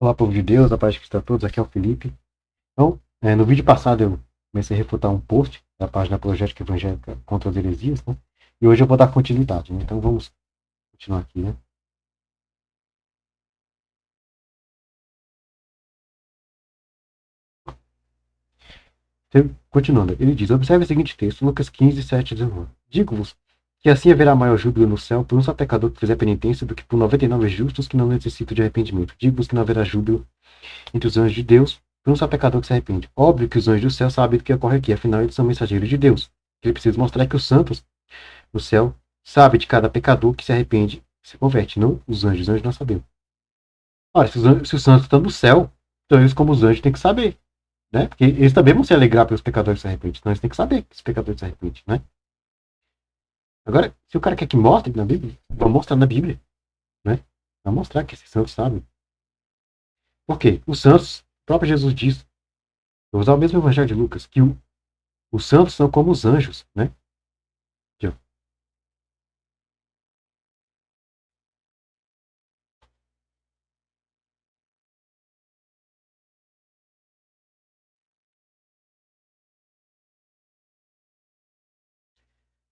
Olá, povo de Deus, a paz de Cristo a todos, aqui é o Felipe. Então, no vídeo passado eu comecei a refutar um post da página Apologética Evangélica contra as Heresias, né? E hoje eu vou dar continuidade, né? Então vamos continuar aqui, né? Continuando, ele diz, observe o seguinte texto, Lucas 15, 7 e 19. Digo-vos que assim haverá maior júbilo no céu por um só pecador que fizer penitência do que por 99 justos que não necessitam de arrependimento. Digo-vos que não haverá júbilo entre os anjos de Deus por um só pecador que se arrepende. Óbvio que os anjos do céu sabem do que ocorre aqui, afinal eles são mensageiros de Deus. Ele precisa mostrar que os santos do céu sabem de cada pecador que se arrepende e se converte, não os anjos não sabem. Ora, se os santos estão no céu, então eles como os anjos têm que saber, né? Porque eles também vão se alegrar pelos pecadores que se arrependem, então eles têm que saber que os pecadores se arrependem, né? Agora, se o cara quer que mostre na Bíblia, vai mostrar na Bíblia, né? Vai mostrar que esses santos sabem. Por quê? Os santos, o próprio Jesus diz, vou usar o mesmo evangelho de Lucas, que os santos são como os anjos, né? Aqui, ó.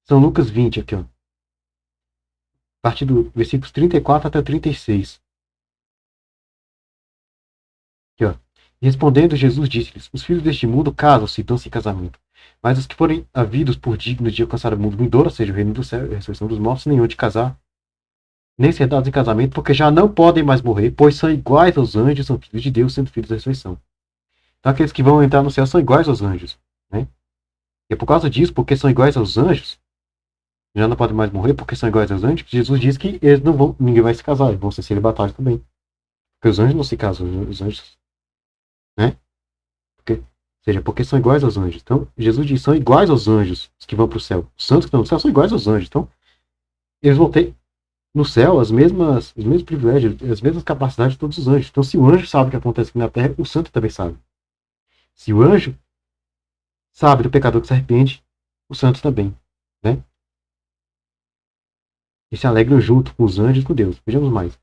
São Lucas 20, aqui, ó. A partir do versículos 34 até 36. Aqui, ó. E respondendo, Jesus disse-lhes, os filhos deste mundo casam-se e dão-se em casamento. Mas os que forem havidos por dignos de alcançar o mundo vindouro, ou seja, o reino do céu e a ressurreição dos mortos, nenhum de casar, nem ser dados em casamento, porque já não podem mais morrer, pois são iguais aos anjos, são filhos de Deus, sendo filhos da ressurreição. Então aqueles que vão entrar no céu são iguais aos anjos, né? E é por causa disso, porque são iguais aos anjos, já não podem mais morrer, porque são iguais aos anjos, que Jesus diz que eles não vão, ninguém vai se casar, eles vão ser celibatários também. Porque os anjos não se casam, os anjos, né? Porque, ou seja, porque são iguais aos anjos. Então, Jesus diz, são iguais aos anjos, os que vão para o céu. Os santos que estão no céu são iguais aos anjos. Então, eles vão ter no céu os mesmos privilégios, as mesmas capacidades de todos os anjos. Então, se o anjo sabe o que acontece aqui na terra, o santo também sabe. Se o anjo sabe do pecador que se arrepende, o santo também, né? E se alegram junto com os anjos e com Deus. Vejamos mais.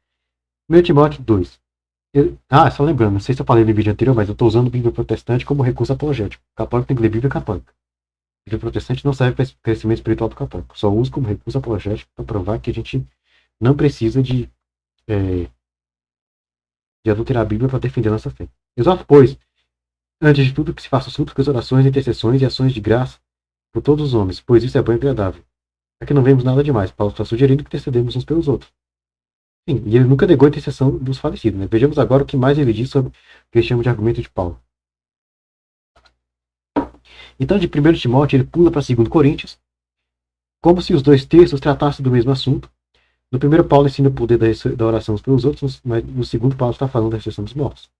1 Timóteo 2. Só lembrando, não sei se eu falei no vídeo anterior, mas eu estou usando Bíblia Protestante como recurso apologético. O católico tem que ler Bíblia católica. A Bíblia Protestante não serve para esse crescimento espiritual do católico. Só uso como recurso apologético para provar que a gente não precisa de adulterar a Bíblia para defender a nossa fé. Exato, pois, antes de tudo, que se façam súplicas, orações, intercessões e ações de graça por todos os homens, pois isso é bom e agradável. Aqui não vemos nada demais. Paulo está sugerindo que intercedemos uns pelos outros. Sim, e ele nunca negou a intercessão dos falecidos. Né? Vejamos agora o que mais ele diz sobre o que ele chama de argumento de Paulo. Então, de 1 Timóteo, ele pula para 2 Coríntios, como se os dois textos tratassem do mesmo assunto. No primeiro, Paulo ensina o poder da oração uns pelos outros, mas no segundo, Paulo está falando da ressurreição dos mortos.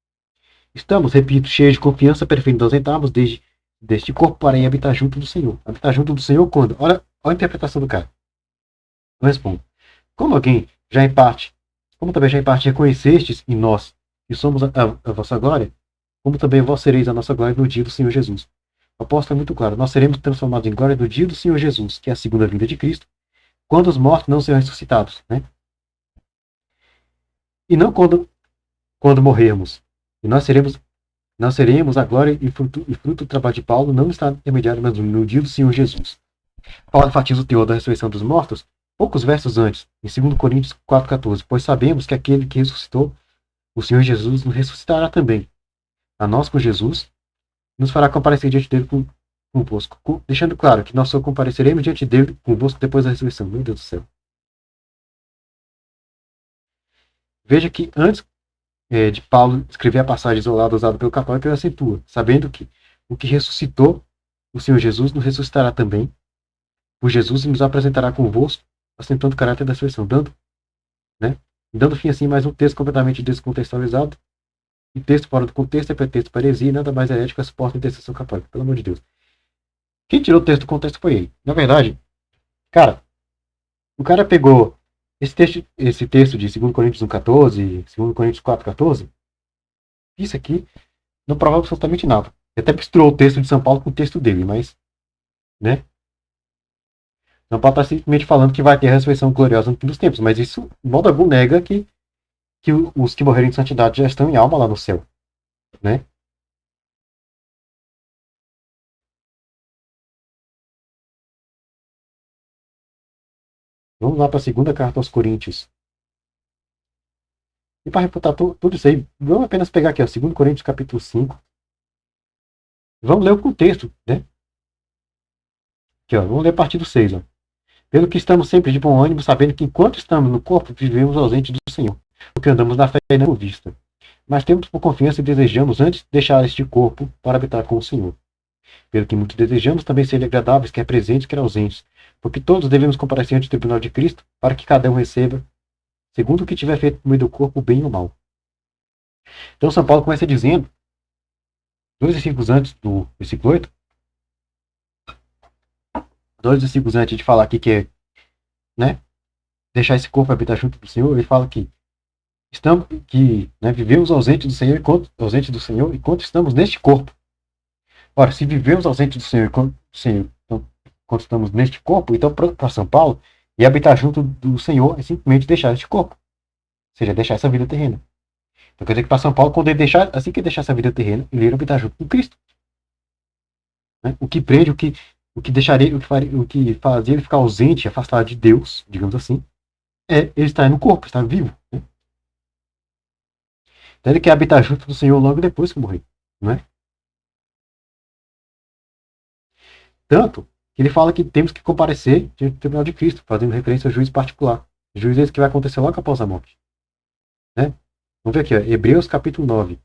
Estamos, repito, cheios de confiança, preferindo ausentarmos deste corpo para ir habitar junto do Senhor. Habitar junto do Senhor quando? Olha a interpretação do cara. Eu respondo. Como também já em parte reconhecestes em nós que somos a vossa glória, como também vós sereis a nossa glória no dia do Senhor Jesus. O apóstolo é muito claro. Nós seremos transformados em glória no dia do Senhor Jesus, que é a segunda vinda de Cristo, quando os mortos não serão ressuscitados, né? E não quando morrermos. E nós seremos a glória e fruto do trabalho de Paulo, não no estado intermediário, mas no dia do Senhor Jesus. Paulo enfatiza o teor da ressurreição dos mortos poucos versos antes, em 2 Coríntios 4,14, pois sabemos que aquele que ressuscitou, o Senhor Jesus, nos ressuscitará também. A nós, com Jesus, nos fará comparecer diante dele convosco, deixando claro que nós só compareceremos diante dele convosco depois da ressurreição. Meu Deus do céu. Veja que antes de Paulo escrever a passagem isolada usada pelo católico, ele acentua, sabendo que o que ressuscitou, o Senhor Jesus, nos ressuscitará também. Por Jesus nos apresentará convosco, assentando o caráter da ressurreição, dando fim assim mais um texto completamente descontextualizado, e texto fora do contexto é pretexto para heresia e nada mais herético que a suporta intercessão católica, pelo amor de Deus. Quem tirou o texto do contexto foi ele. Na verdade, o cara pegou esse texto de 2 Coríntios 1,14, 2 Coríntios 4,14, isso aqui não prova absolutamente nada. Ele até misturou o texto de São Paulo com o texto dele, mas, né? São Paulo está simplesmente falando que vai ter a ressurreição gloriosa no fim dos tempos, mas isso, de modo algum, nega que que os que morreram em santidade já estão em alma lá no céu, né? Vamos lá para a segunda carta aos Coríntios. E para refutar tudo isso aí, vamos apenas pegar aqui, ó, 2 Coríntios capítulo 5. Vamos ler o contexto, né? Aqui, ó, vamos ler a partir do 6. Ó. Pelo que estamos sempre de bom ânimo, sabendo que enquanto estamos no corpo, vivemos ausente do Senhor, porque andamos na fé e não vista. Mas temos por confiança e desejamos antes deixar este corpo para habitar com o Senhor. Pelo que muito desejamos também ser agradáveis, quer presentes, quer ausentes, porque todos devemos comparecer ante o tribunal de Cristo, para que cada um receba, segundo o que tiver feito no meio do corpo, o bem ou o mal. Então São Paulo começa dizendo, 2 versículos antes do versículo 8, 2 versículos antes de falar aqui que é, né, deixar esse corpo habitar junto do Senhor, ele fala que vivemos ausente enquanto estamos neste corpo. Ora, se vivemos ausente do Senhor enquanto estamos neste corpo, então para São Paulo, e habitar junto do Senhor é simplesmente deixar este corpo. Ou seja, deixar essa vida terrena. Então quer dizer que para São Paulo, quando ele assim que deixar essa vida terrena, ele irá habitar junto com Cristo. Né? O que prende, o que fazia ele ficar ausente, afastado de Deus, digamos assim, é ele estar no corpo, estar vivo. Né? Então ele quer habitar junto do Senhor logo depois que morrer. Não é? Tanto que ele fala que temos que comparecer diante do tribunal de Cristo, fazendo referência ao juiz particular. O juiz é esse que vai acontecer logo após a morte. Né? Vamos ver aqui, ó, Hebreus capítulo 9.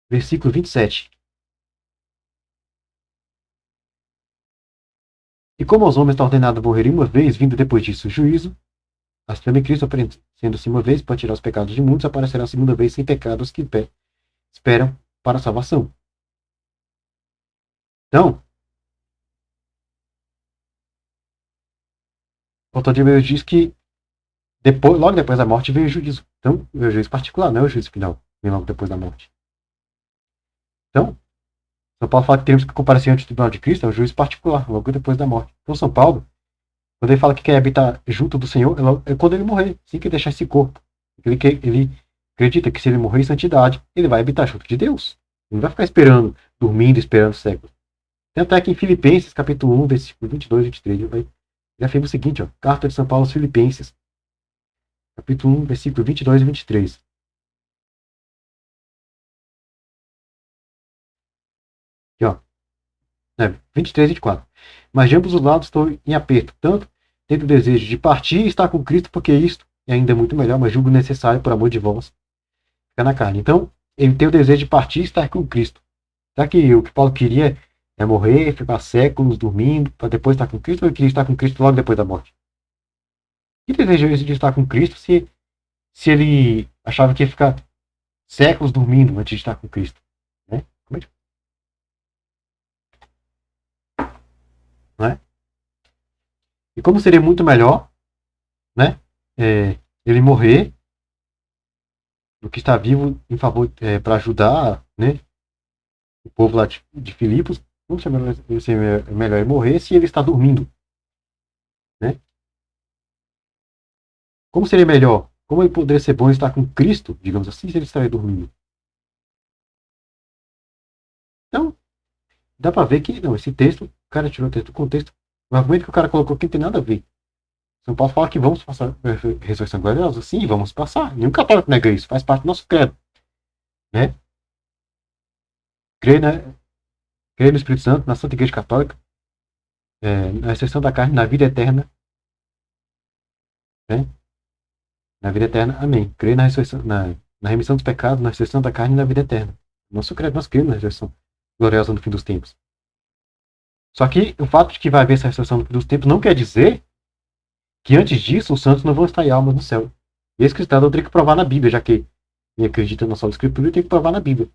Versículo 27. E como aos homens está ordenado morrer uma vez, vindo depois disso o juízo, assim também Cristo, aparecendo-se uma vez para tirar os pecados de muitos, aparecerá a segunda vez sem pecado os que esperam para a salvação. Então, o autor de Hebreus diz que logo depois da morte veio o juízo. Então, o juízo particular, não é o juízo final, vem logo depois da morte. Então, São Paulo fala que temos que comparecer ante o tribunal de Cristo, é o juízo particular, logo depois da morte. Então, São Paulo, quando ele fala que quer habitar junto do Senhor, é quando ele morrer, assim que deixar esse corpo. Ele acredita que se ele morrer em santidade, ele vai habitar junto de Deus. Ele não vai ficar esperando, dormindo, esperando séculos. Tanto é que em Filipenses, capítulo 1, versículo 22 e 23, ele afirma o seguinte, ó, carta de São Paulo aos Filipenses, capítulo 1, versículo 22 e 23. Aqui, ó. 23 e 24. Mas de ambos os lados estou em aperto, tanto tendo o desejo de partir e estar com Cristo, porque isto é ainda muito melhor, mas julgo necessário por amor de vós, ficar na carne. Então, ele tem o desejo de partir e estar com Cristo. Será que o que Paulo queria é morrer, ficar séculos dormindo, para depois estar com Cristo, ou ele queria estar com Cristo logo depois da morte? Que desejo é esse de estar com Cristo se ele achava que ia ficar séculos dormindo antes de estar com Cristo? Né? Como é que... Não é? E como seria muito melhor, né, ele morrer do que estar vivo em favor para ajudar, né, o povo lá de Filipos. Como seria melhor ele morrer se ele está dormindo, né? Como seria melhor? Como ele poderia ser bom estar com Cristo, digamos assim, se ele estaria dormindo? Então, dá para ver que não, esse texto, o cara tirou o texto do contexto. O argumento que o cara colocou aqui não tem nada a ver. São Paulo fala que vamos passar a ressurreição gloriosa? Sim, vamos passar. Nenhum católico nega isso, faz parte do nosso credo. Né? Crer no Espírito Santo, na Santa Igreja Católica, na ressurreição da carne, na vida eterna. Né? Na vida eterna, amém. Crer na ressurreição, na remissão dos pecados, na ressurreição da carne e na vida eterna. Nosso credo, nós cremos na ressurreição gloriosa no fim dos tempos. Só que o fato de que vai haver essa ressurreição no fim dos tempos não quer dizer que antes disso os santos não vão estar em almas no céu. E esse cristão tem que provar na Bíblia, já que ele acredita na sola escritura, tem que provar na Bíblia.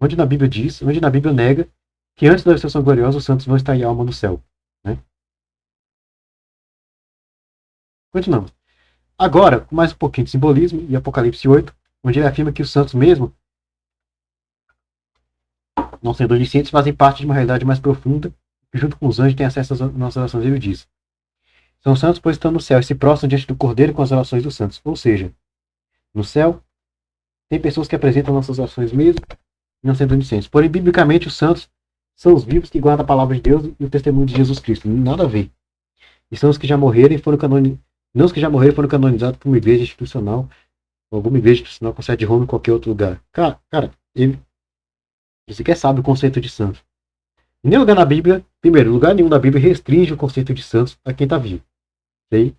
Onde na Bíblia nega que antes da ressurreição gloriosa os santos vão estar em alma no céu. Né? Continuamos. Agora, com mais um pouquinho de simbolismo, em Apocalipse 8, onde ele afirma que os santos mesmo, não sendo oniscientes, fazem parte de uma realidade mais profunda, que junto com os anjos têm acesso às nossas orações. Ele diz: são santos, pois estão no céu e se prostram diante do Cordeiro com as orações dos santos. Ou seja, no céu, tem pessoas que apresentam nossas orações mesmo não sendo oniscientes. Porém, biblicamente, os santos são os vivos que guardam a palavra de Deus e o testemunho de Jesus Cristo. Nada a ver. E são os que já morreram e foram canonizados. Não os que já morreram foram canonizados por uma igreja institucional, ou alguma igreja institucional com sede de Roma em qualquer outro lugar. Cara, ele sequer sabe o conceito de santo. Em nenhum lugar na Bíblia, primeiro, lugar nenhum na Bíblia restringe o conceito de santos a quem está vivo. Sei?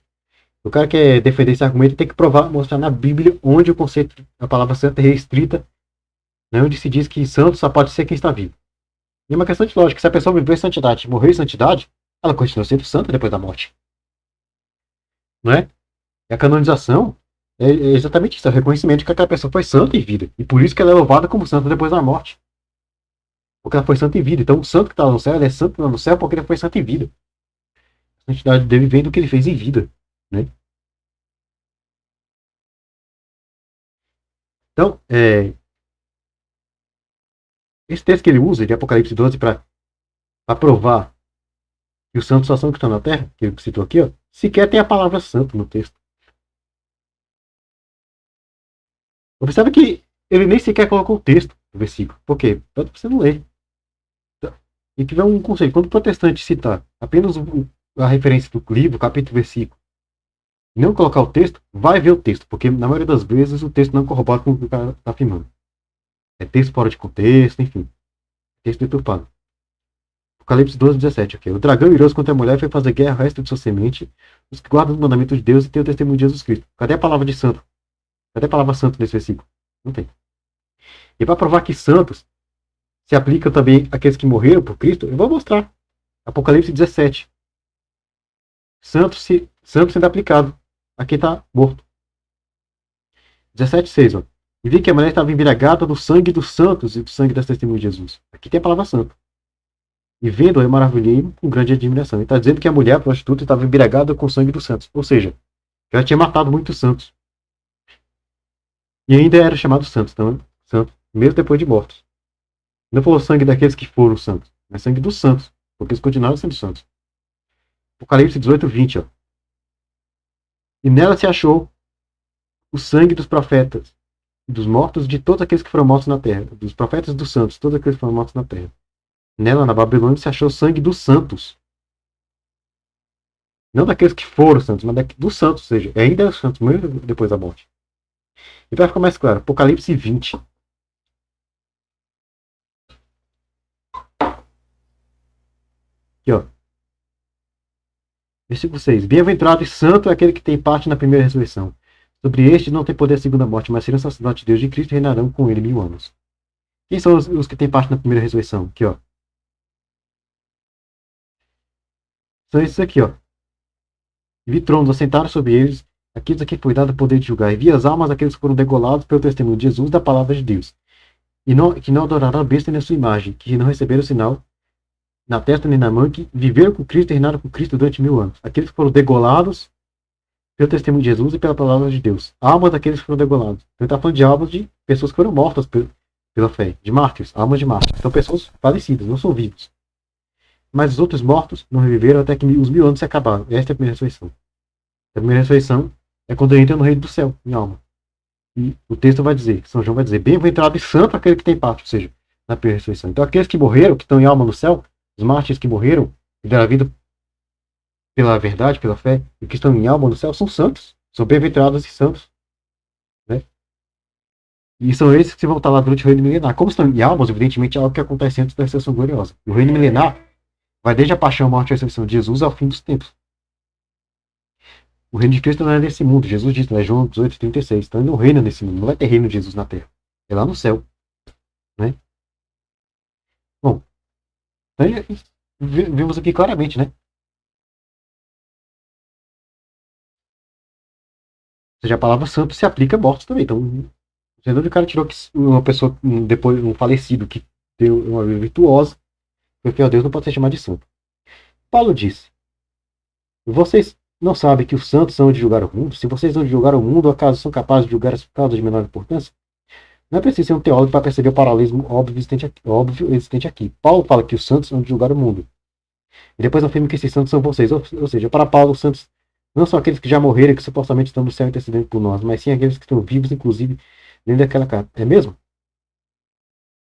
O cara que quer defender esse argumento tem que provar, mostrar na Bíblia onde o conceito, a palavra santo é restrita, né, onde se diz que santo só pode ser quem está vivo. E é uma questão de lógica. Se a pessoa viveu em santidade, morreu em santidade, ela continua sendo santa depois da morte. Não é? E a canonização é exatamente isso, é o reconhecimento de que aquela pessoa foi santa em vida. E por isso que ela é louvada como santa depois da morte. Porque ela foi santa em vida. Então o santo que está lá no céu, ele é santo lá no céu porque ele foi santo em vida. A santidade dele vem do que ele fez em vida. Né? Então, esse texto que ele usa de Apocalipse 12 para provar que os santos só são que estão na terra, que ele citou aqui, ó, sequer tem a palavra santo no texto. Observe que ele nem sequer colocou o texto no versículo. Por quê? Para você não ler. E tiver um conceito. Quando o protestante citar apenas a referência do livro, capítulo, versículo, e não colocar o texto, vai ver o texto. Porque na maioria das vezes o texto não corrobora com o que o cara está afirmando. É texto fora de contexto, enfim. Texto deturpado. Apocalipse 12, 17. Okay. O dragão iroso contra a mulher foi fazer guerra ao resto de sua semente, os que guardam os mandamentos de Deus e têm o testemunho de Jesus Cristo. Cadê a palavra de santo? Cadê a palavra santo nesse versículo? Não tem. E para provar que santos se aplicam também àqueles que morreram por Cristo, eu vou mostrar. Apocalipse 17. Santo sendo aplicado a quem está morto. 17,6. Ó. E vi que a mulher estava embriagada do sangue dos santos e do sangue das testemunhas de Jesus. Aqui tem a palavra santo. E vendo, eu maravilhei com grande admiração. Ele está dizendo que a mulher, a prostituta, estava embriagada com o sangue dos santos. Ou seja, ela tinha matado muitos santos. E ainda era chamado santos, então, santo, mesmo depois de mortos. Não falou sangue daqueles que foram santos, mas sangue dos santos, porque eles continuaram sendo santos. Apocalipse 18, 20. Ó. E nela se achou o sangue dos profetas e dos mortos, de todos aqueles que foram mortos na terra. Dos profetas e dos santos, todos aqueles que foram mortos na terra. Nela, na Babilônia, se achou o sangue dos santos. Não daqueles que foram santos, mas dos santos, ou seja, ainda eram santos, mesmo depois da morte. E para ficar mais claro, Apocalipse 20. Aqui, ó. Versículo 6. Bem-aventurado e santo é aquele que tem parte na primeira ressurreição. Sobre este não tem poder a segunda morte, mas serão sacerdotes de Deus de Cristo e reinarão com ele 1000 anos. Quem são os que têm parte na primeira ressurreição? Aqui, ó. São esses aqui, ó. Vi tronos assentaram sobre eles, aqueles a quem foi dado o poder de julgar. E vi as almas daqueles que foram degolados pelo testemunho de Jesus da palavra de Deus. E que não adoraram a besta nem a sua imagem, que não receberam o sinal na testa nem na mão, que viveram com Cristo e reinaram com Cristo durante 1000 anos. Aqueles que foram degolados pelo testemunho de Jesus e pela palavra de Deus. Almas daqueles que foram degolados. Então ele está falando de almas de pessoas que foram mortas pela fé. De mártires, almas de mártires. São pessoas falecidas, não são vivos. Mas os outros mortos não reviveram até que os 1000 anos se acabaram. Esta é a primeira ressurreição. A primeira ressurreição é quando ele entra no reino do céu, em alma. E o texto vai dizer, São João vai dizer, bem-aventurado e santo aquele que tem parte, ou seja, na primeira ressurreição. Então aqueles que morreram, que estão em alma no céu, os mártires que morreram e deram a vida pela verdade, pela fé, e que estão em alma no céu, são santos. São bem-aventurados e santos. Né? E são esses que vão estar lá durante o reino milenar. Como estão em almas, evidentemente é algo que acontece antes da ressurreição gloriosa. O reino milenar vai desde a paixão, a morte e a ressurreição de Jesus ao fim dos tempos. O reino de Cristo não é nesse mundo. Jesus disse, né? João 18, 36. Então ele não reina nesse mundo. Não vai ter reino de Jesus na terra. É lá no céu. Né? Bom, então vimos aqui claramente, né? Ou seja, a palavra santo se aplica a mortos também. Então, de onde o cara tirou que uma pessoa, depois um falecido que deu uma vida virtuosa, foi fiel a Deus, não pode ser chamado de santo. Paulo disse, vocês não sabem que os santos são de julgar o mundo? Se vocês não julgaram o mundo, acaso são capazes de julgar as causas de menor importância? Não é preciso ser um teólogo para perceber o paralelismo óbvio existente aqui. Paulo fala que os santos são de julgar o mundo. E depois afirma que esses santos são vocês. Ou seja, para Paulo, os santos não são aqueles que já morreram e que supostamente estão no céu intercedendo por nós, mas sim aqueles que estão vivos, inclusive, dentro daquela carta. É mesmo?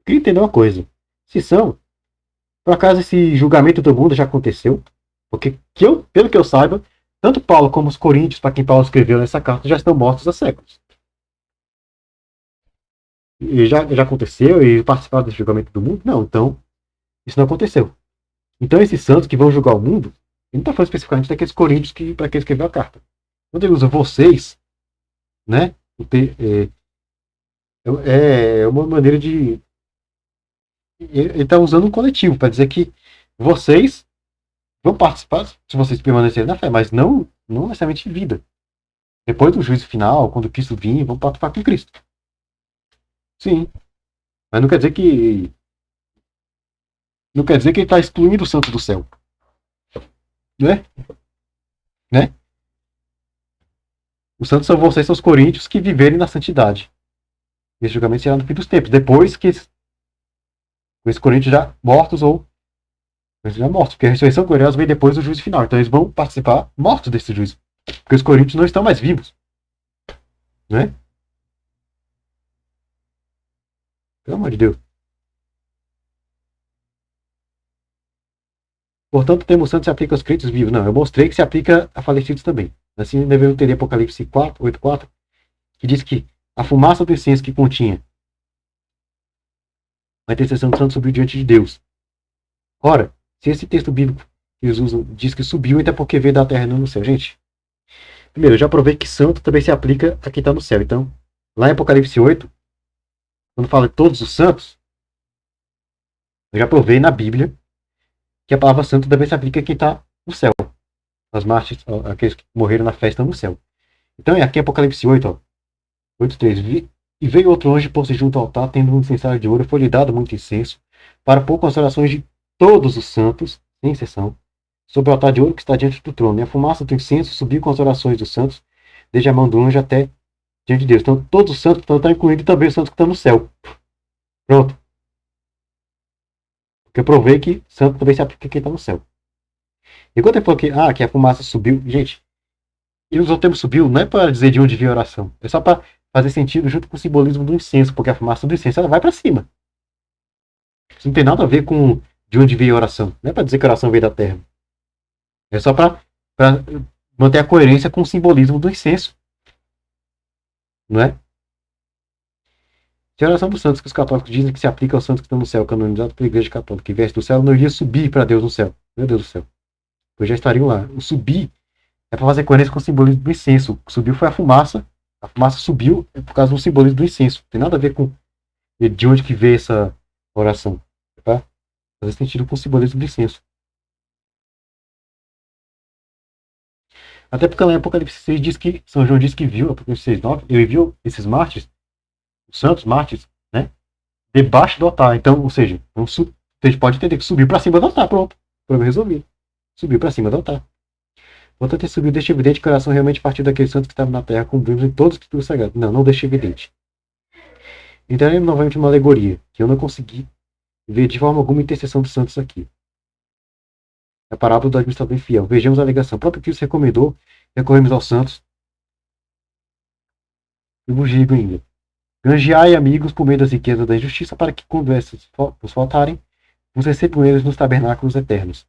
Queria entender uma coisa. Se são, por acaso esse julgamento do mundo já aconteceu? Porque, pelo que eu saiba, tanto Paulo como os coríntios, para quem Paulo escreveu nessa carta, já estão mortos há séculos. E já aconteceu e participaram desse julgamento do mundo? Não, então isso não aconteceu. Então esses santos que vão julgar o mundo, ele não está falando especificamente daqueles coríntios para quem escreveu a carta. Quando ele usa vocês, né? É uma maneira de. Ele está usando um coletivo para dizer que vocês vão participar se vocês permanecerem na fé, mas não necessariamente em vida. Depois do juízo final, quando Cristo vir, vão participar com Cristo. Sim. Mas não quer dizer que. Não quer dizer que ele está excluindo o santo do céu. Né? Né? Os santos são vocês, são os coríntios que viverem na santidade. Esse julgamento será no fim dos tempos. Depois que esses coríntios já mortos ou já mortos. Porque a ressurreição gloriosa vem depois do juízo final. Então eles vão participar mortos desse juízo. Porque os coríntios não estão mais vivos. Né? Pelo amor de Deus. Portanto, o termo santo se aplica aos crentes vivos. Não, eu mostrei que se aplica a falecidos também. Assim devemos entender Apocalipse 4, 8:4, que diz que a fumaça do incenso que continha a intercessão do santo subiu diante de Deus. Ora, se esse texto bíblico que eles usam diz que subiu, então é porque veio da terra e não do céu. Gente, primeiro, eu já provei que santo também se aplica a quem está no céu. Então, lá em Apocalipse 8, quando fala de todos os santos, eu já provei na Bíblia que a palavra santo também se aplica a quem está no céu. As mártires, aqueles que morreram na festa no céu. Então, aqui em Apocalipse 8, ó, 8:3. E veio outro anjo pôr-se junto ao altar, tendo um incensário de ouro, foi-lhe dado muito incenso, para pôr com as orações de todos os santos, sem exceção, sobre o altar de ouro que está diante do trono. E a fumaça do incenso subiu com as orações dos santos, desde a mão do anjo até diante de Deus. Então, todos os santos estão incluindo também os santos que estão no céu. Pronto. Porque eu provei que santo também se aplica a quem está no céu. E quando ele falou que a fumaça subiu, gente, ele usou o termo subiu, não é para dizer de onde veio a oração, é só para fazer sentido junto com o simbolismo do incenso, porque a fumaça do incenso ela vai para cima. Isso não tem nada a ver com de onde veio a oração. Não é para dizer que a oração veio da terra. É só para manter a coerência com o simbolismo do incenso. Não é? Se a oração dos santos que os católicos dizem que se aplica aos santos que estão no céu, canonizados pela Igreja Católica, que viesse do céu, não iria subir para Deus no céu. Meu Deus do céu. Pois já estariam lá. O subir é para fazer coerência com o simbolismo do incenso. O que subiu foi a fumaça. A fumaça subiu por causa do simbolismo do incenso. Não tem nada a ver com de onde que veio essa oração. Tá? Faz sentido com o simbolismo do incenso. Até porque lá em Apocalipse 6 diz que São João diz que viu, Apocalipse 6:9, ele viu esses mártires, os santos mártires, né? Debaixo do altar. Então, ou seja, a gente pode entender que subiu para cima do altar. Pronto. Problema resolvido. Subiu para cima do altar. Portanto, ele subiu, deixa evidente que a oração realmente partiu daqueles santos que estavam na terra, cumprimos em todos os títulos sagrados. Não deixa evidente. Entraremos novamente numa alegoria, que eu não consegui ver de forma alguma intercessão dos santos aqui. A parábola do administrador infiel. Vejamos a alegação. O próprio Cristo recomendou recorrermos aos santos. Eu vos digo ainda. Granjeai amigos por meio das riquezas da injustiça, para que, quando essas vos faltarem, vos recebam eles nos tabernáculos eternos.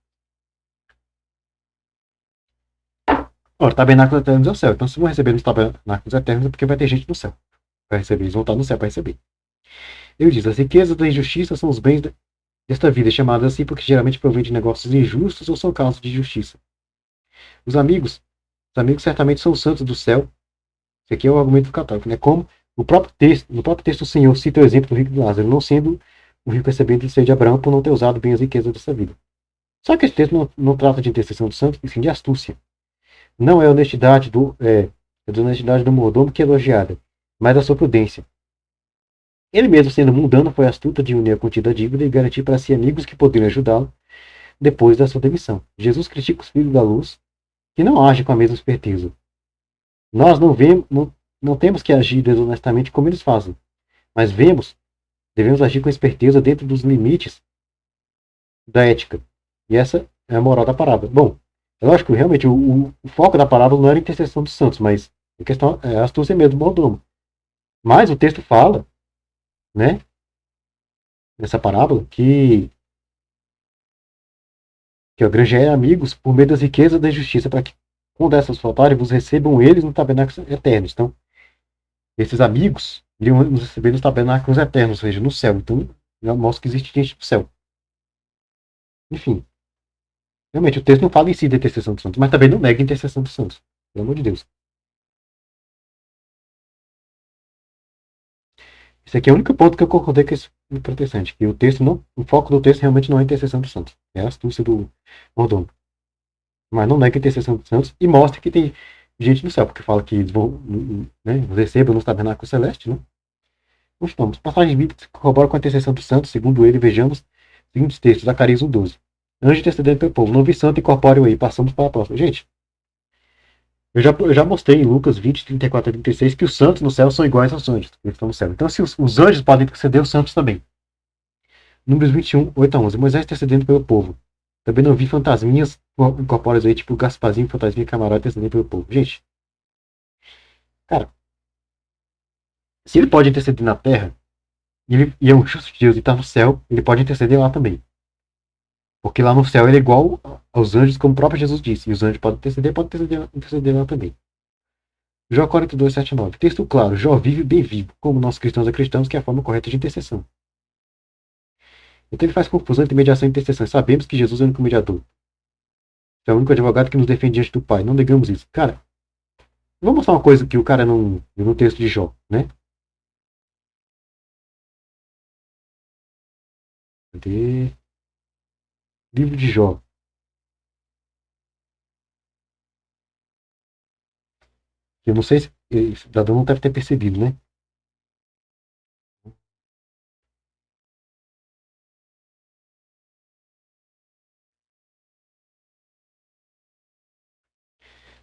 Ora, tabernáculos eternos é o céu. Então, se vão receber nos tabernáculos eternos, é porque vai ter gente no céu. Para receber. Eles vão estar no céu para receber. Ele diz, as riquezas da injustiça são os bens desta vida, chamadas assim porque geralmente provém de negócios injustos ou são causas de justiça. Os amigos certamente são os santos do céu. Esse aqui é o argumento católico, né? Como no próprio texto o Senhor cita o exemplo do rico de Lázaro, não sendo o rico recebendo o seio de Abraão por não ter usado bem as riquezas dessa vida. Só que esse texto não trata de intercessão do santo, e sim de astúcia. Não é a honestidade do mordomo que é elogiada, mas da sua prudência. Ele mesmo, sendo mundano, foi astuto de unir a contida dívida e garantir para si amigos que poderiam ajudá-lo depois da sua demissão. Jesus critica os filhos da luz, que não agem com a mesma esperteza. Nós não temos que agir desonestamente como eles fazem, mas devemos agir com esperteza dentro dos limites da ética. E essa É a moral da parábola. Bom, é lógico que realmente o foco da parábola não era a intercessão dos santos, mas a questão é a astúcia mesmo do mordomo. Mas o texto fala, né, nessa parábola, que ó, granjeai amigos por meio das riquezas da justiça, para que, quando essas faltarem, vos recebam eles no tabernáculo eternos. Então, esses amigos iriam nos receber nos tabernáculos eternos, ou seja, no céu. Então, já mostra que existe gente no céu. Enfim, realmente, o texto não fala em si da intercessão dos santos, mas também não nega a intercessão dos santos. Pelo amor de Deus. Esse aqui é o único ponto que eu concordei com esse protestante, que o texto não, o foco do texto realmente não é a intercessão dos santos, é a astúcia do mordomo. Mas não nega a intercessão dos santos e mostra que tem gente no céu, porque fala que eles vão, né, recebam nos tabernáculos celestes, né? Gostamos. Passagem bíblica corrobora com a intercessão dos santos, segundo ele, vejamos seguintes textos, Zacarias 1,12. Anjo intercedendo pelo povo, não vi santo incorpóreo aí, passamos para a próxima. Gente, eu já mostrei em Lucas 20, 34 a 36 que os santos no céu são iguais aos anjos que estão no céu. Então, se os anjos podem interceder, os santos também. Números 21, 8 a 11. Moisés intercedendo pelo povo. Também não vi fantasminhas incorpóreas aí, tipo Gasparzinho, fantasminha camarada intercedendo pelo povo. Gente, cara, se ele pode interceder na terra, e é um justo de Deus e está no céu, ele pode interceder lá também. Porque lá no céu ele é igual aos anjos, como o próprio Jesus disse. E os anjos podem interceder lá também. Jó 42, 7 a 9. Texto claro. Jó vive bem vivo. Como nós cristãos acreditamos que é a forma correta de intercessão. Então ele faz confusão entre mediação e intercessão. Sabemos que Jesus é o único mediador. É o único advogado que nos defende diante do Pai. Não negamos isso. Cara, vou mostrar uma coisa que o cara não. No texto de Jó, né? Cadê? Livro de Jó. Eu não sei se. O cidadão não deve ter percebido, né?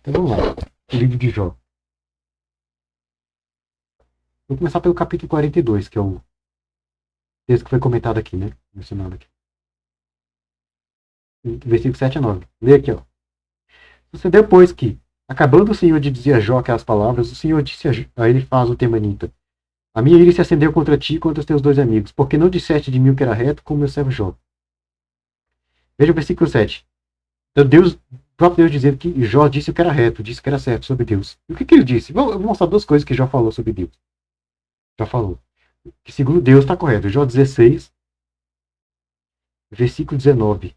Então vamos lá. O livro de Jó. Vou começar pelo capítulo 42, que é o texto que foi comentado aqui, né? Mencionado aqui. Versículo 7 a 9. Lê aqui, ó. Sucedeu, pois, que, acabando o Senhor de dizer a Jó aquelas palavras, o Senhor disse a ele, faz o temanita: a minha ira se acendeu contra ti e contra os teus dois amigos, porque não disseste de mim o que era reto, como meu servo Jó. Veja o versículo 7. Então, Deus, o próprio Deus dizendo que Jó disse o que era reto, disse o que era certo sobre Deus. E o que ele disse? Eu vou mostrar duas coisas que Jó falou sobre Deus. Já falou. Que segundo Deus está correto. Jó 16, versículo 19.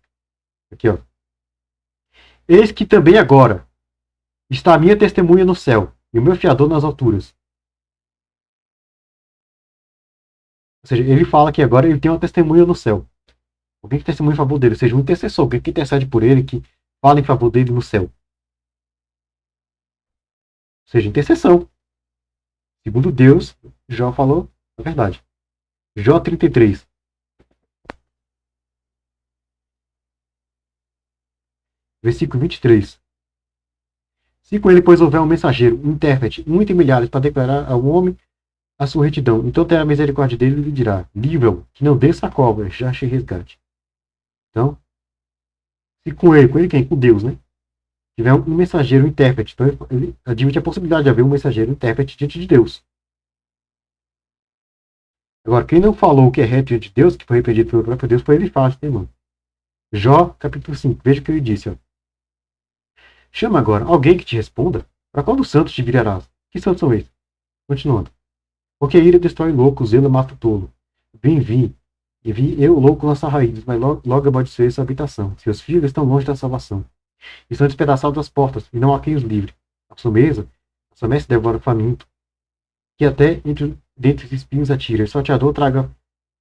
Aqui, ó. Eis que também agora está a minha testemunha no céu e o meu fiador nas alturas. Ou seja, ele fala que agora ele tem uma testemunha no céu. Alguém que testemunha em favor dele. Ou seja, um intercessor. Alguém que intercede por ele, que fala em favor dele no céu. Ou seja, intercessão. Segundo Deus, Jó falou a verdade. Jó 33, versículo 23. Se com ele, pois, houver um mensageiro, um intérprete, um entre milhares, para declarar ao homem a sua retidão, então terá misericórdia dele e lhe dirá: livra-o, que não desça a cobra, já achei resgate. Então, se com ele quem? Com Deus, né? Tiver um mensageiro, um intérprete, então ele admite a possibilidade de haver um mensageiro, um intérprete diante de Deus. Agora, quem não falou o que é reto diante de Deus, que foi repreendido pelo próprio Deus, foi ele fácil, né, irmão? Jó, capítulo 5, veja o que ele disse, ó. Chama agora alguém que te responda. Para qual dos santos te virarás? Que santos são esses? Continuando. Porque a ira destrói louco, o zelo mata o tolo. Vim, e vi eu, louco, lançar raízes, mas logo amaldiçoei sua habitação. Seus filhos estão longe da salvação. Estão despedaçados das portas, e não há quem os livre. A sua mesa devora o faminto, que até dentre os espinhos atira. O salteador traga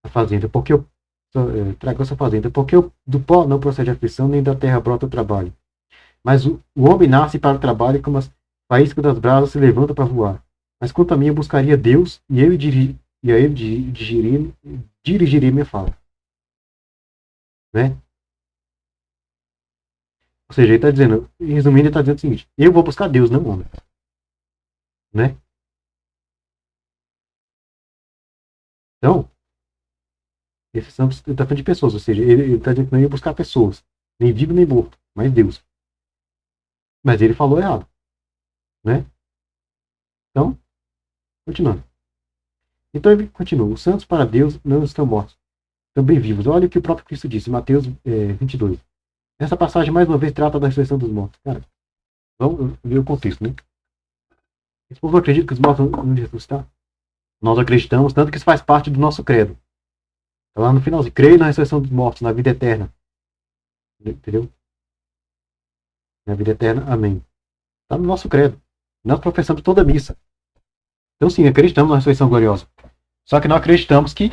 a fazenda, traga a sua fazenda, porque do pó não procede a aflição, nem da terra brota o trabalho. Mas o homem nasce para o trabalho, como as faíscas das brasas se levanta para voar. Mas quanto a mim, eu buscaria Deus, e a ele dirigiria minha fala. Né? Ou seja, ele está dizendo, resumindo, ele está dizendo o seguinte: eu vou buscar Deus, não homem. Né? Então, esses são, ele está falando de pessoas, ou seja, ele está dizendo que não ia buscar pessoas. Nem vivo nem morto, mas Deus. Mas ele falou errado, né? Então, continuando. Então ele continua: os santos para Deus não estão mortos, também vivos. Olha o que o próprio Cristo disse, Mateus 22. Essa passagem, mais uma vez, trata da ressurreição dos mortos. Cara, vamos ver o contexto, né? Esse povo acredita que os mortos vão ressuscitar. Nós acreditamos, tanto que isso faz parte do nosso credo. Tá lá no finalzinho. Creio na ressurreição dos mortos, na vida eterna. Entendeu? Na vida eterna, amém. Está no nosso credo. Nós professamos toda a missa. Então, sim, acreditamos na ressurreição gloriosa. Só que não acreditamos que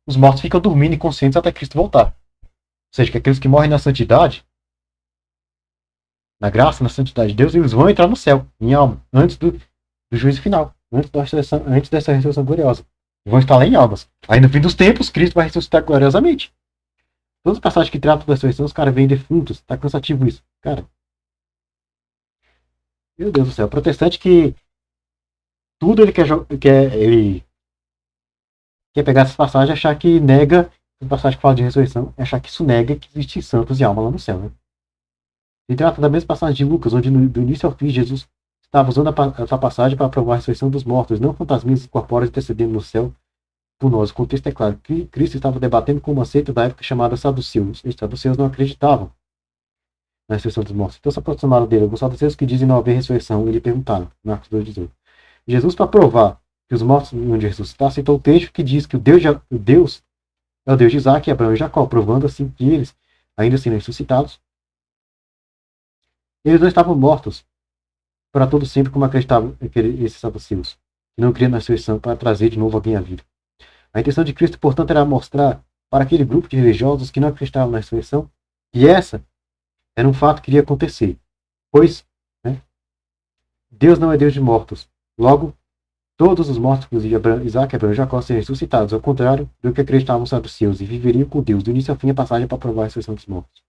os mortos ficam dormindo inconscientes até Cristo voltar. Ou seja, que aqueles que morrem na santidade, na graça, na santidade de Deus, eles vão entrar no céu, em alma, antes do juízo final, antes dessa ressurreição gloriosa. Vão estar lá em almas. Aí no fim dos tempos, Cristo vai ressuscitar gloriosamente. Todas as passagens que tratam da ressurreição, os caras vêm defuntos. Tá cansativo isso. Cara, meu Deus do céu. O protestante que tudo ele quer pegar essas passagens e achar que nega, a passagem que fala de ressurreição, é achar que isso nega que existem santos e alma lá no céu, né? Se trata da mesma passagem de Lucas, onde do início ao fim Jesus estava usando essa passagem para provar a ressurreição dos mortos, não fantasminhas corpóreos intercedendo no céu por nós. O contexto é claro que Cristo estava debatendo com uma seita da época chamada saduceus. Os saduceus não acreditavam na ressurreição dos mortos. Então se aproximaram dele alguns saduceus que dizem não haver ressurreição e lhe perguntaram, Marcos 2,18. Jesus, para provar que os mortos iam de ressuscitar, citou o texto que diz que o Deus é o Deus de Isaac, Abraão e Jacó, provando assim que eles, ainda sendo ressuscitados, eles não estavam mortos para todo sempre, como acreditavam esses saduceus, que não criam na ressurreição para trazer de novo alguém à vida. A intenção de Cristo, portanto, era mostrar para aquele grupo de religiosos que não acreditavam na ressurreição que essa era um fato que iria acontecer, pois, né, Deus não é Deus de mortos. Logo, todos os mortos, inclusive Isaac, Abraão e Jacó, seriam ressuscitados, ao contrário do que acreditavam os saduceus, e viveriam com Deus. Do início ao fim, a passagem para provar a ressurreição dos mortos.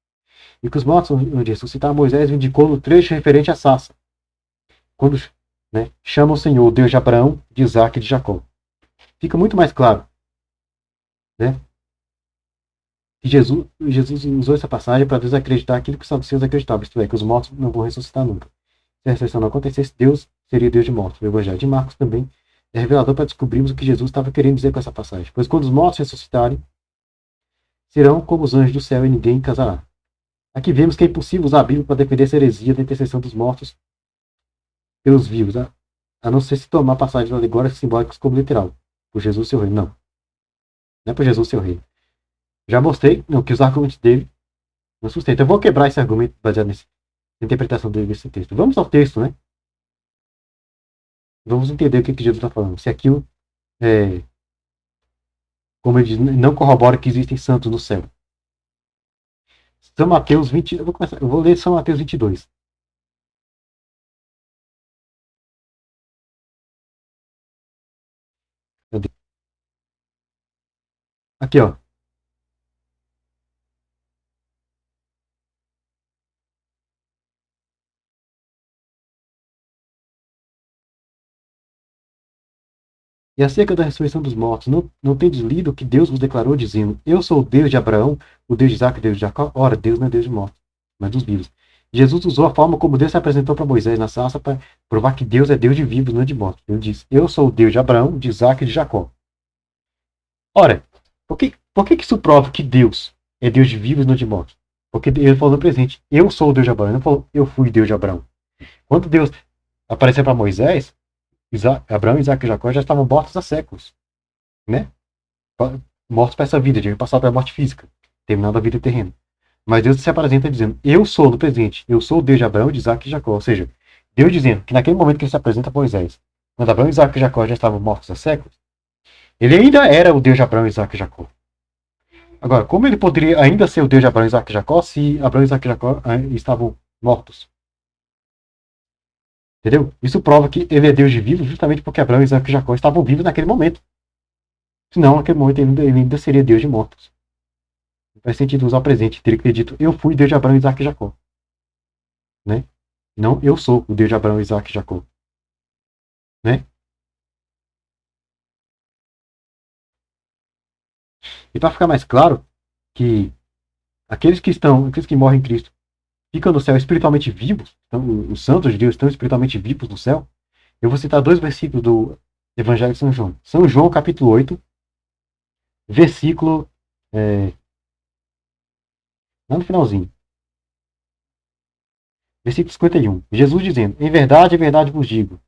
E que os mortos vão ressuscitar, Moisés indicou no trecho referente a Sassa, quando, né, chama o Senhor, o Deus de Abraão, de Isaac e de Jacó. Fica muito mais claro, né, que Jesus usou essa passagem para desacreditar aquilo que os saduceus acreditavam, isto é, que os mortos não vão ressuscitar nunca. Se a ressurreição não acontecesse, Deus seria Deus de mortos. O Evangelho de Marcos também é revelador para descobrirmos o que Jesus estava querendo dizer com essa passagem. Pois quando os mortos ressuscitarem, serão como os anjos do céu e ninguém casará. Aqui vemos que é impossível usar a Bíblia para defender essa heresia da intercessão dos mortos pelos vivos, a não ser se tomar passagens alegóricas simbólicas como literal. Por Jesus seu rei. Não. Não é por Jesus seu rei. Já mostrei que os argumentos dele não sustentam. Eu vou quebrar esse argumento baseado nessa interpretação dele desse texto. Vamos ao texto, né? Vamos entender o que Jesus está falando. Se aquilo, como ele diz, não corrobora que existem santos no céu. São Mateus 20. Eu vou ler São Mateus 22. Aqui, ó. E acerca da ressurreição dos mortos, não tendes lido que Deus vos declarou, dizendo: Eu sou o Deus de Abraão, o Deus de Isaac, o Deus de Jacó? Ora, Deus não é Deus de mortos, mas dos vivos. Jesus usou a forma como Deus se apresentou para Moisés na sarça para provar que Deus é Deus de vivos, não é de mortos. Ele diz: Eu sou o Deus de Abraão, de Isaac e de Jacó. Ora, por que isso prova que Deus é Deus de vivos e não de mortos? Porque ele falou no presente: Eu sou o Deus de Abraão. Ele não falou: Eu fui Deus de Abraão. Quando Deus apareceu para Moisés, Abraão, Isaac e Jacó já estavam mortos há séculos, né? Mortos para essa vida, tinham passado pela morte física, terminando a vida terrena. Mas Deus se apresenta dizendo: Eu sou no presente, eu sou o Deus de Abraão, de Isaac e Jacó. Ou seja, Deus dizendo que naquele momento que ele se apresenta a Moisés, quando Abraão, Isaac e Jacó já estavam mortos há séculos, ele ainda era o Deus de Abraão, Isaac e Jacó. Agora, como ele poderia ainda ser o Deus de Abraão, Isaac e Jacó se Abraão, Isaac e Jacó estavam mortos? Entendeu? Isso prova que ele é Deus de vivos justamente porque Abraão, Isaac e Jacó estavam vivos naquele momento. Senão, naquele momento, ele ainda seria Deus de mortos. Não faz sentido usar o presente. Teria que ter dito: Eu fui Deus de Abraão, Isaac e Jacó. Né? Não, eu sou o Deus de Abraão, Isaac e Jacó. Né? E para ficar mais claro que aqueles que morrem em Cristo, ficam no céu espiritualmente vivos, então, os santos de Deus estão espiritualmente vivos no céu. Eu vou citar dois versículos do Evangelho de São João. São João, capítulo 8, versículo. Lá no finalzinho. Versículo 51. Jesus dizendo: em verdade vos digo,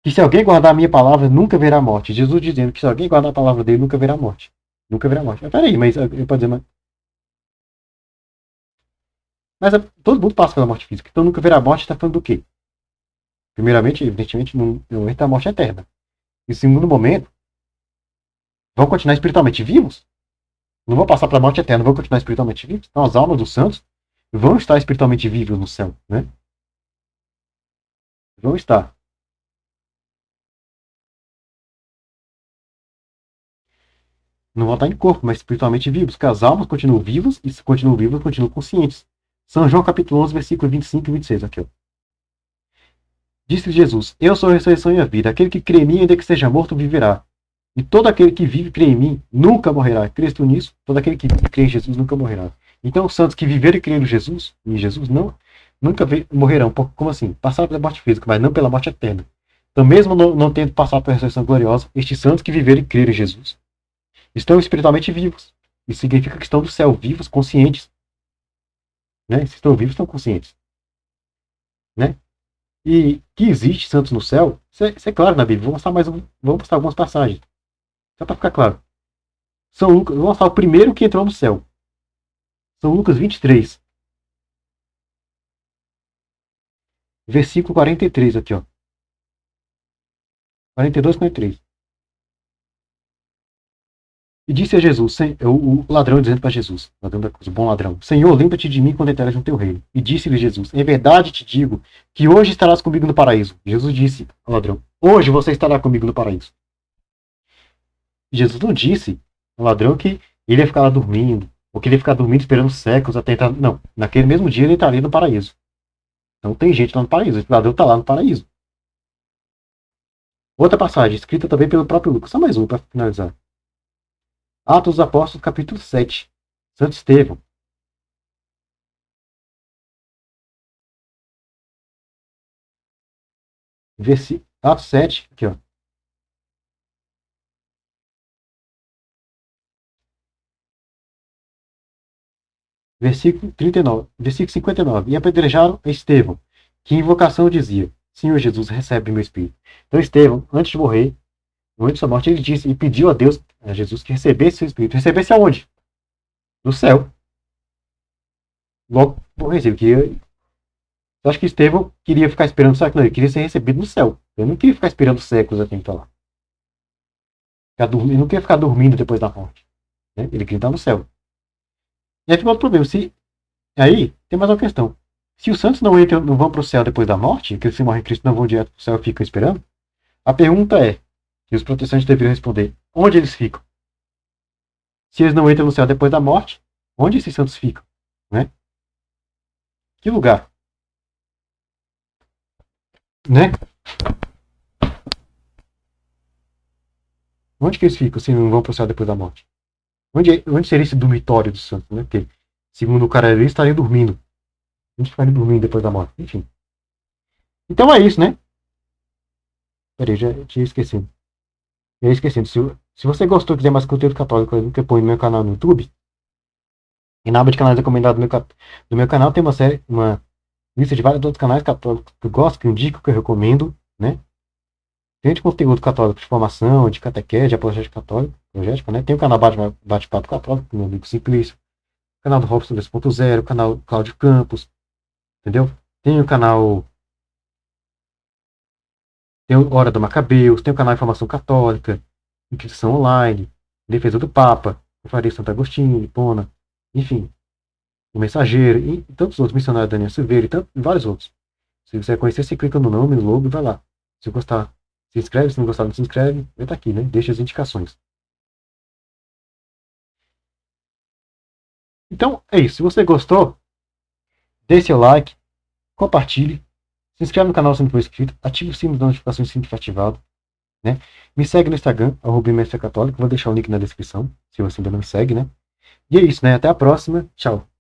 que se alguém guardar a minha palavra, nunca verá morte. Jesus dizendo que se alguém guardar a palavra dele, nunca verá morte. Nunca verá morte. Peraí, mas eu posso dizer, mas todo mundo passa pela morte física, então nunca verá morte, está falando do quê? Primeiramente, evidentemente, no momento da morte eterna. E segundo momento, vão continuar espiritualmente vivos? Não vão passar para a morte eterna, vão continuar espiritualmente vivos? Então as almas dos santos vão estar espiritualmente vivos no céu, né? Vão estar. Não vão estar em corpo, mas espiritualmente vivos, porque as almas continuam vivas, e se continuam vivas, continuam conscientes. São João capítulo 11, versículo 25 e 26, aqui, ó. Disse Jesus: eu sou a ressurreição e a vida. Aquele que crê em mim, ainda que seja morto, viverá. E todo aquele que vive e crê em mim, nunca morrerá. Crês tu nisso? Todo aquele que vive e crê em Jesus, nunca morrerá. Então, os santos que viveram e creram em Jesus, não, nunca morrerão. Como assim? Passaram pela morte física, mas não pela morte eterna. Então, mesmo não tendo passado pela ressurreição gloriosa, estes santos que viveram e creram em Jesus estão espiritualmente vivos. Isso significa que estão do céu, vivos, conscientes. Né? Se estão vivos, estão conscientes. Né? E que existe santos no céu, isso é claro na Bíblia. Vou mostrar algumas passagens. Só para ficar claro. São Lucas, vou mostrar o primeiro que entrou no céu. São Lucas 23. Versículo 43 aqui, ó. 42, 43. E disse a Jesus, o ladrão dizendo para Jesus, ladrão da cruz, o bom ladrão: Senhor, lembra-te de mim quando entrares no teu reino. E disse-lhe Jesus: em verdade te digo que hoje estarás comigo no paraíso. Jesus disse ao ladrão: hoje você estará comigo no paraíso. E Jesus não disse ao ladrão que ele ia ficar lá dormindo, ou que ele ia ficar dormindo esperando séculos até entrar. Não, naquele mesmo dia ele entraria no paraíso. Então tem gente lá no paraíso, esse ladrão está lá no paraíso. Outra passagem, escrita também pelo próprio Lucas, só mais uma para finalizar. Atos dos Apóstolos, capítulo 7. Santo Estevão. Atos 7, aqui, ó. Versículo 39, versículo 59. E apedrejaram a Estevão, que em invocação dizia: Senhor Jesus, recebe meu espírito. Então Estevão, antes de morrer, no momento de sua morte, ele disse e pediu a Deus, a Jesus, que recebesse seu espírito. Recebesse aonde? No céu. Logo morresse. Eu acho que Estevão queria ficar esperando, sabe? Não, ele queria ser recebido no céu. Ele não queria ficar esperando séculos até estar lá. Ele não queria ficar dormindo depois da morte. Né? Ele queria estar no céu. E aí fica outro problema. Aí tem mais uma questão. Se os santos não vão para o céu depois da morte, que se morrem em Cristo não vão direto para o céu e ficam esperando, a pergunta é, e os protestantes deveriam responder: onde eles ficam? Se eles não entram no céu depois da morte, onde esses santos ficam? Né? Que lugar? Né? Onde que eles ficam se não vão para o céu depois da morte? Onde seria esse dormitório dos santos? Né? Porque, segundo o cara, eles estariam dormindo. Onde ficariam dormindo depois da morte? Enfim. Então é isso, né? Peraí, já tinha esquecido. Se você gostou e quiser mais conteúdo católico, eu nunca ponho no meu canal no YouTube. E na aba de canais recomendados do meu canal tem uma lista de vários outros canais católicos que eu gosto, que eu indico, que eu recomendo, né? Tem de conteúdo católico de formação, de catequese, de apologética católica, né? Tem o canal Bate-Papo Católico, com meu amigo Simplício, o canal do Robson 2.0, o canal Cláudio Campos, entendeu? Tem o canal, tem o Hora do Macabeus, tem o canal Informação Católica, Inquisição Online, Defesa do Papa, Confraria Santo Agostinho, Lipona, enfim, o Mensageiro, e tantos outros, Missionário Daniel Silveira, e vários outros. Se você conhecer, você clica no nome, no logo e vai lá. Se gostar, se inscreve. Se não gostar, não se inscreve. Vai estar aqui, né? Deixa as indicações. Então, é isso. Se você gostou, dê seu like, compartilhe, se inscreve no canal se não for inscrito, ative o sino das notificações se não for ativado. Né? Me segue no Instagram, @católico. Vou deixar o link na descrição, se você ainda não me segue, né? E é isso, né? Até a próxima. Tchau.